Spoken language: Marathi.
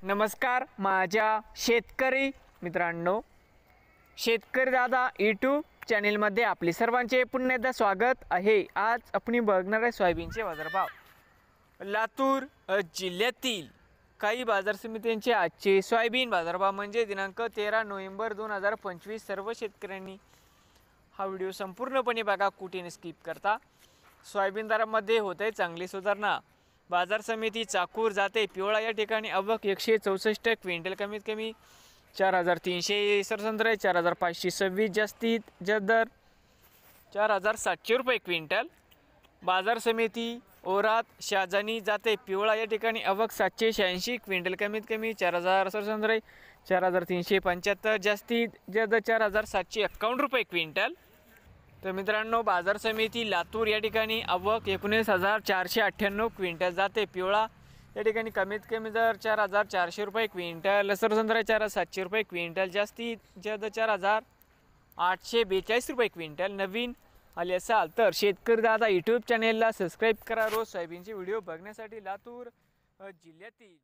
नमस्कार माझ्या शेतकरी मित्रांनो, शेतकरी दादा यूट्यूब चॅनेलमध्ये आपले सर्वांचे पुन्हा एकदा स्वागत आहे। आज आपण बघणार आहे सोयाबीनचे बाजारभाव। लातूर जिल्ह्यातील काही बाजार समित्यांचे आजचे सोयाबीन बाजारभाव म्हणजे दिनांक 13 नोव्हेंबर 2025। सर्व शेतकऱ्यांनी हा व्हिडिओ संपूर्णपणे बघा, कुठे स्किप करता। सोयाबीन दरामध्ये होते चांगली सुधारणा। बाजार समिती चाकूर जाते पिवळा या ठिकाणी आवक 164 क्विंटल, कमीत कमी 4300 सरसंद्र, 4526 जास्तीत जास्त दर 4700 रुपये क्विंटल। बाजार समिती ओरात शाजानी जाते पिवळा या ठिकाणी आवक 786 क्विंटल, कमीत कमी 4000 सरसंद्र, 4375 जास्तीत जास्त 4751 रुपये क्विंटल। तर मित्रांनो, बाजार समिती लातूर या ठिकाणी आवक 19498 क्विंटल जाते पिवळा या ठिकाणी कमीत कमी दर 4400 रुपये क्विंटल, सरसंद्र 4700 रुपये क्विंटल, जास्तीत जास्त 4842 रुपये क्विंटल। नवीन आले असाल तर शेतकरी दादा यूट्यूब चॅनेलला सबस्क्राईब करा रोज सोयाबीनचे व्हिडिओ बघण्यासाठी। लातूर जिल्ह्यातील